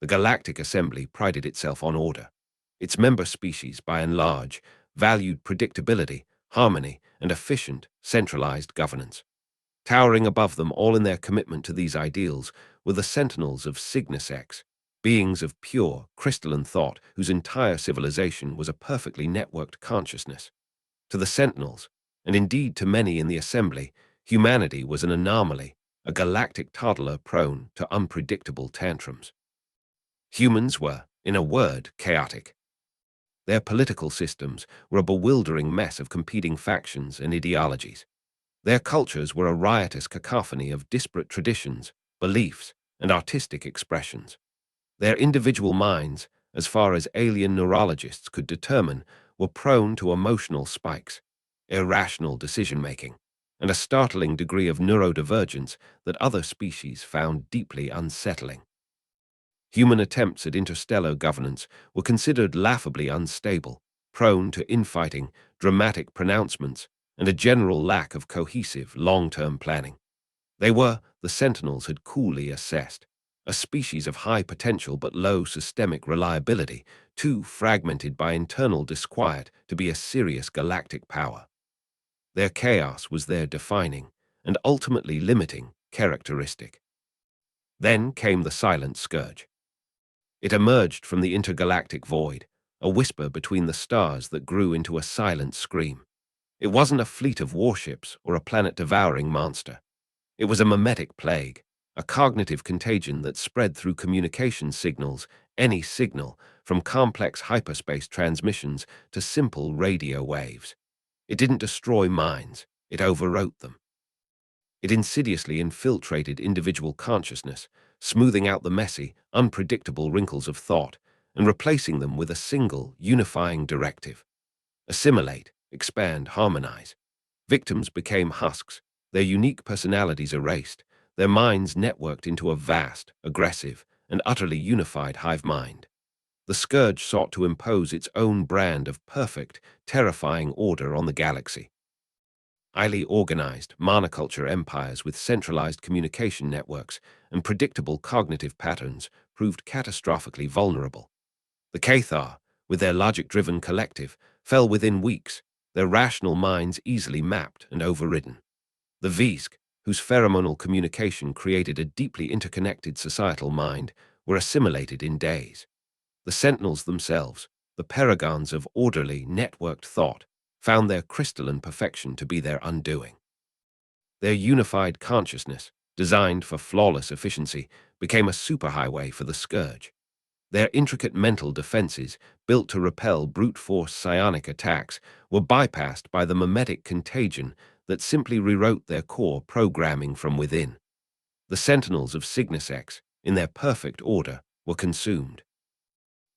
The Galactic Assembly prided itself on order. Its member species, by and large, valued predictability, harmony, and efficient, centralized governance. Towering above them all in their commitment to these ideals were the Sentinels of Cygnus X, beings of pure, crystalline thought whose entire civilization was a perfectly networked consciousness. To the Sentinels, and indeed to many in the Assembly, humanity was an anomaly, a galactic toddler prone to unpredictable tantrums. Humans were, in a word, chaotic. Their political systems were a bewildering mess of competing factions and ideologies. Their cultures were a riotous cacophony of disparate traditions, beliefs, and artistic expressions. Their individual minds, as far as alien neurologists could determine, were prone to emotional spikes, irrational decision-making, and a startling degree of neurodivergence that other species found deeply unsettling. Human attempts at interstellar governance were considered laughably unstable, prone to infighting, dramatic pronouncements, and a general lack of cohesive, long-term planning. They were, the Sentinels had coolly assessed, a species of high potential but low systemic reliability, too fragmented by internal disquiet to be a serious galactic power. Their chaos was their defining, and ultimately limiting, characteristic. Then came the Silent Scourge. It emerged from the intergalactic void, a whisper between the stars that grew into a silent scream. It wasn't a fleet of warships or a planet-devouring monster. It was a mimetic plague, a cognitive contagion that spread through communication signals, any signal, from complex hyperspace transmissions to simple radio waves. It didn't destroy minds, it overwrote them. It insidiously infiltrated individual consciousness, smoothing out the messy, unpredictable wrinkles of thought and replacing them with a single, unifying directive. Assimilate, expand, harmonize. Victims became husks, their unique personalities erased, their minds networked into a vast, aggressive, and utterly unified hive mind. The Scourge sought to impose its own brand of perfect, terrifying order on the galaxy. Highly organized, monoculture empires with centralized communication networks and predictable cognitive patterns proved catastrophically vulnerable. The Cathar, with their logic-driven collective, fell within weeks, their rational minds easily mapped and overridden. The Visk, whose pheromonal communication created a deeply interconnected societal mind, were assimilated in days. The Sentinels themselves, the paragons of orderly, networked thought, found their crystalline perfection to be their undoing. Their unified consciousness, designed for flawless efficiency, became a superhighway for the Scourge. Their intricate mental defenses, built to repel brute force psionic attacks, were bypassed by the mimetic contagion that simply rewrote their core programming from within. The Sentinels of Cygnus X, in their perfect order, were consumed.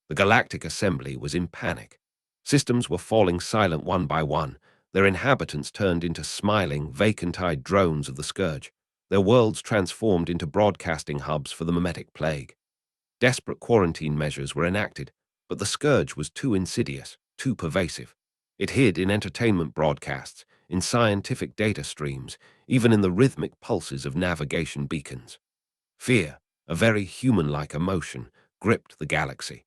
The Galactic Assembly was in panic. Systems were falling silent one by one, their inhabitants turned into smiling, vacant-eyed drones of the Scourge, their worlds transformed into broadcasting hubs for the mimetic plague. Desperate quarantine measures were enacted, but the Scourge was too insidious, too pervasive. It hid in entertainment broadcasts, in scientific data streams, even in the rhythmic pulses of navigation beacons. Fear, a very human-like emotion, gripped the galaxy.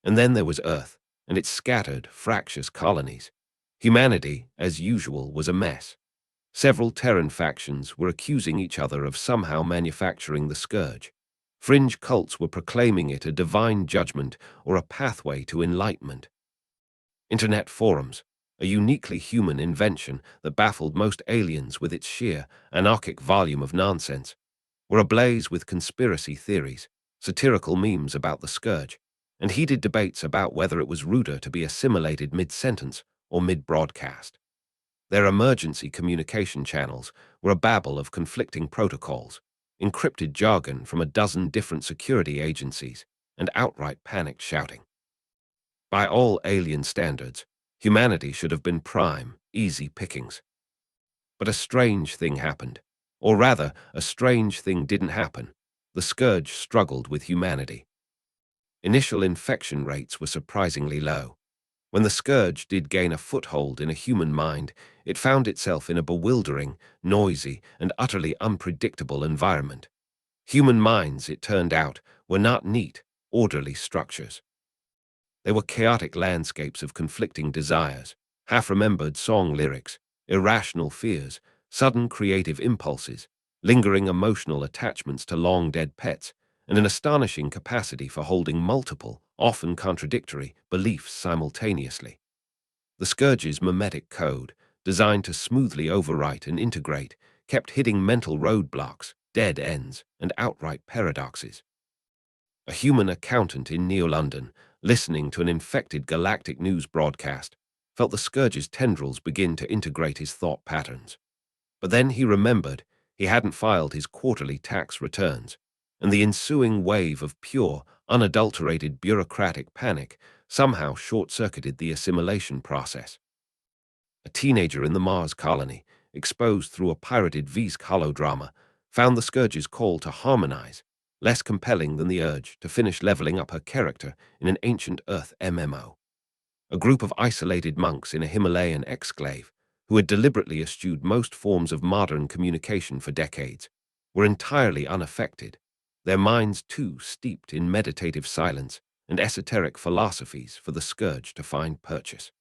And then there was Earth, and its scattered, fractious colonies. Humanity, as usual, was a mess. Several Terran factions were accusing each other of somehow manufacturing the Scourge. Fringe cults were proclaiming it a divine judgment or a pathway to enlightenment. Internet forums, a uniquely human invention that baffled most aliens with its sheer, anarchic volume of nonsense, were ablaze with conspiracy theories, satirical memes about the Scourge, and heated debates about whether it was ruder to be assimilated mid-sentence or mid-broadcast. Their emergency communication channels were a babble of conflicting protocols, encrypted jargon from a dozen different security agencies, and outright panicked shouting. By all alien standards, humanity should have been prime, easy pickings. But a strange thing happened. Or rather, a strange thing didn't happen. The Scourge struggled with humanity. Initial infection rates were surprisingly low. When the Scourge did gain a foothold in a human mind, it found itself in a bewildering, noisy, and utterly unpredictable environment. Human minds, it turned out, were not neat, orderly structures. They were chaotic landscapes of conflicting desires, half-remembered song lyrics, irrational fears, sudden creative impulses, lingering emotional attachments to long-dead pets, and an astonishing capacity for holding multiple, often contradictory, beliefs simultaneously. The Scourge's mimetic code, designed to smoothly overwrite and integrate, kept hitting mental roadblocks, dead ends, and outright paradoxes. A human accountant in Neo-London, listening to an infected galactic news broadcast, felt the Scourge's tendrils begin to integrate his thought patterns. But then he remembered he hadn't filed his quarterly tax returns, and the ensuing wave of pure, unadulterated bureaucratic panic somehow short-circuited the assimilation process. A teenager in the Mars colony, exposed through a pirated Visk holodrama, found the Scourge's call to harmonize less compelling than the urge to finish leveling up her character in an ancient Earth MMO. A group of isolated monks in a Himalayan exclave, who had deliberately eschewed most forms of modern communication for decades, were entirely unaffected, their minds too steeped in meditative silence and esoteric philosophies for the Scourge to find purchase.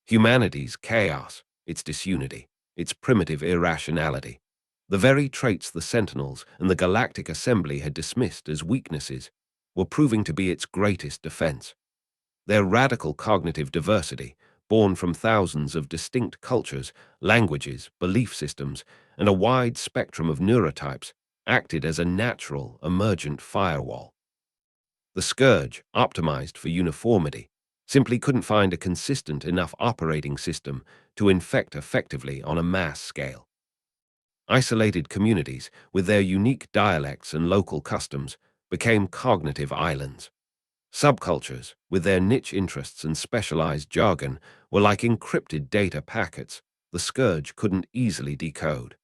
Humanity's chaos, its disunity, its primitive irrationality, the very traits the Sentinels and the Galactic Assembly had dismissed as weaknesses, were proving to be its greatest defense. Their radical cognitive diversity, born from thousands of distinct cultures, languages, belief systems, and a wide spectrum of neurotypes, acted as a natural, emergent firewall. The Scourge, optimized for uniformity, simply couldn't find a consistent enough operating system to infect effectively on a mass scale. Isolated communities, with their unique dialects and local customs, became cognitive islands. Subcultures, with their niche interests and specialized jargon, were like encrypted data packets the Scourge couldn't easily decode.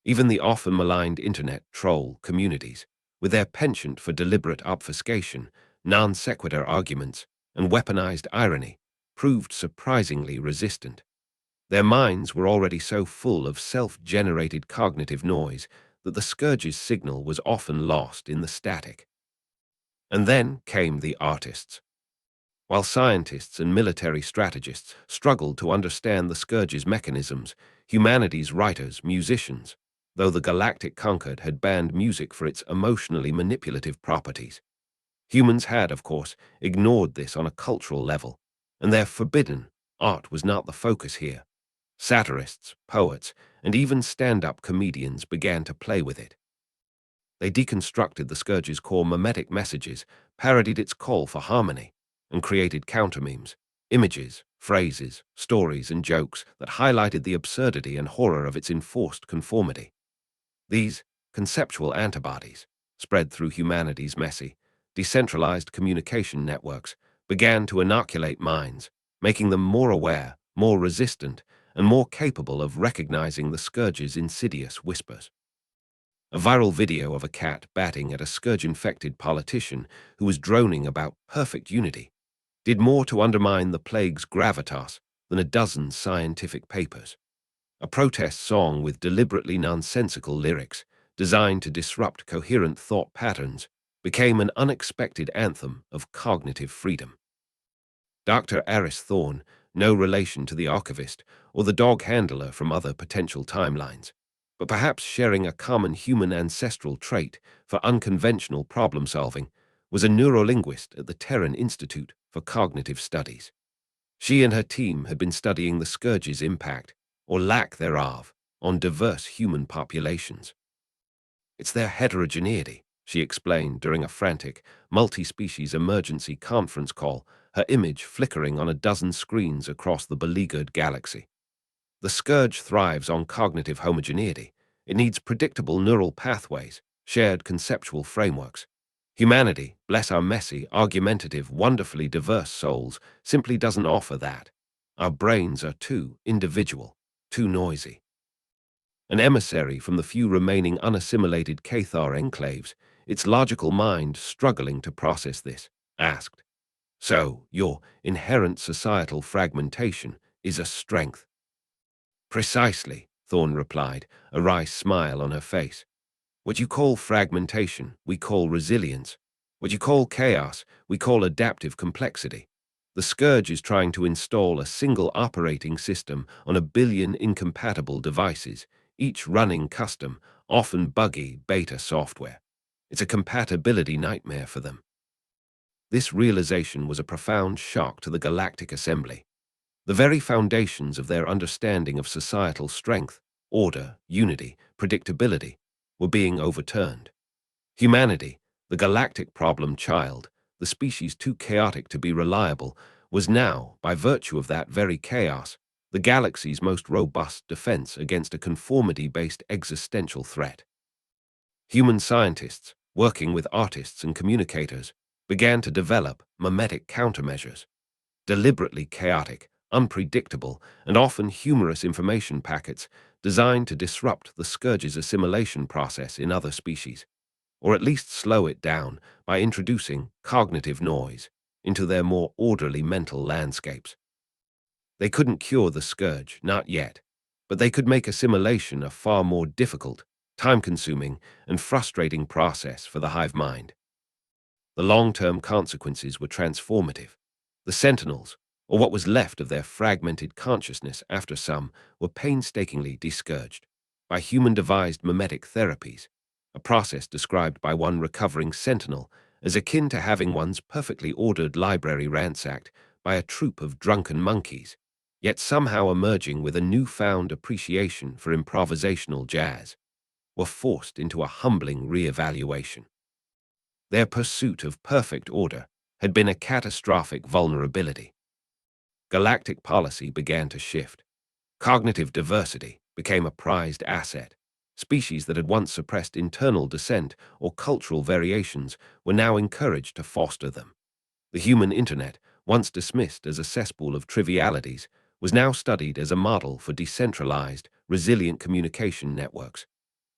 Even the often maligned internet troll communities, with their penchant for deliberate obfuscation, non sequitur arguments, and weaponized irony, proved surprisingly resistant. Their minds were already so full of self-generated cognitive noise that the Scourge's signal was often lost in the static. And then came the artists. While scientists and military strategists struggled to understand the Scourge's mechanisms, humanity's writers, musicians, though the Galactic Concord had banned music for its emotionally manipulative properties. Humans had, of course, ignored this on a cultural level, and their forbidden art was not the focus here. Satirists, poets, and even stand-up comedians began to play with it. They deconstructed the Scourge's core mimetic messages, parodied its call for harmony, and created counter-memes, images, phrases, stories, and jokes that highlighted the absurdity and horror of its enforced conformity. These conceptual antibodies, spread through humanity's messy, decentralized communication networks, began to inoculate minds, making them more aware, more resistant, and more capable of recognizing the Scourge's insidious whispers. A viral video of a cat batting at a Scourge-infected politician who was droning about perfect unity did more to undermine the plague's gravitas than a dozen scientific papers. A protest song with deliberately nonsensical lyrics, designed to disrupt coherent thought patterns, became an unexpected anthem of cognitive freedom. Dr. Aris Thorne, no relation to the archivist or the dog handler from other potential timelines, but perhaps sharing a common human ancestral trait for unconventional problem-solving, was a neurolinguist at the Terran Institute for Cognitive Studies. She and her team had been studying the Scourge's impact, or lack thereof, on diverse human populations. It's their heterogeneity, she explained during a frantic, multi-species emergency conference call, her image flickering on a dozen screens across the beleaguered galaxy. The Scourge thrives on cognitive homogeneity. It needs predictable neural pathways, shared conceptual frameworks. Humanity, bless our messy, argumentative, wonderfully diverse souls, simply doesn't offer that. Our brains are too individual, too noisy. An emissary from the few remaining unassimilated Cathar enclaves, its logical mind struggling to process this, asked, "So, your inherent societal fragmentation is a strength?" "Precisely," Thorne replied, a wry smile on her face. What you call fragmentation, we call resilience. What you call chaos, we call adaptive complexity. The scourge is trying to install a single operating system on 1 billion incompatible devices, each running custom, often buggy beta software. It's a compatibility nightmare for them. This realization was a profound shock to the Galactic Assembly. The very foundations of their understanding of societal strength, order, unity, predictability, were being overturned. Humanity, the galactic problem child, the species too chaotic to be reliable, was now, by virtue of that very chaos, the galaxy's most robust defense against a conformity-based existential threat. Human scientists, working with artists and communicators, began to develop mimetic countermeasures. Deliberately chaotic, unpredictable, and often humorous information packets designed to disrupt the scourge's assimilation process in other species, or at least slow it down by introducing cognitive noise into their more orderly mental landscapes. They couldn't cure the scourge, not yet, but they could make assimilation a far more difficult, time-consuming, and frustrating process for the hive mind. The long-term consequences were transformative. The sentinels, or what was left of their fragmented consciousness after some, were painstakingly descourged by human-devised mimetic therapies, a process described by one recovering sentinel as akin to having one's perfectly ordered library ransacked by a troop of drunken monkeys, yet somehow emerging with a newfound appreciation for improvisational jazz, were forced into a humbling re-evaluation. Their pursuit of perfect order had been a catastrophic vulnerability. Galactic policy began to shift. Cognitive diversity became a prized asset. Species that had once suppressed internal dissent or cultural variations were now encouraged to foster them. The human internet, once dismissed as a cesspool of trivialities, was now studied as a model for decentralized, resilient communication networks.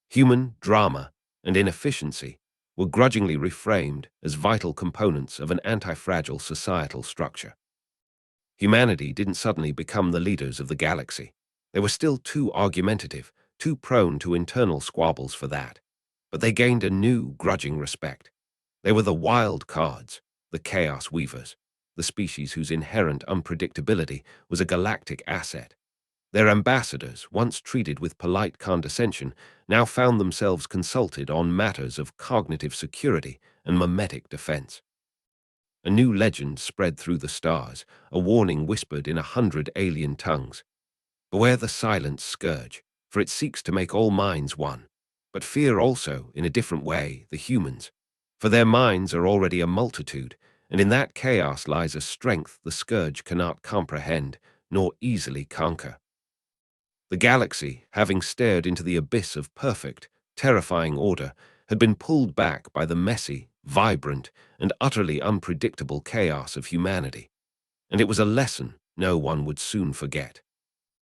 Human drama and inefficiency were grudgingly reframed as vital components of an anti-fragile societal structure. Humanity didn't suddenly become the leaders of the galaxy. They were still too argumentative, too prone to internal squabbles for that. But they gained a new, grudging respect. They were the wild cards, the chaos weavers, the species whose inherent unpredictability was a galactic asset. Their ambassadors, once treated with polite condescension, now found themselves consulted on matters of cognitive security and mimetic defense. A new legend spread through the stars, a warning whispered in 100 alien tongues. Beware the silent scourge, for it seeks to make all minds one. But fear also, in a different way, the humans. For their minds are already a multitude, and in that chaos lies a strength the scourge cannot comprehend, nor easily conquer. The galaxy, having stared into the abyss of perfect, terrifying order, had been pulled back by the messy, vibrant, and utterly unpredictable chaos of humanity. And it was a lesson no one would soon forget.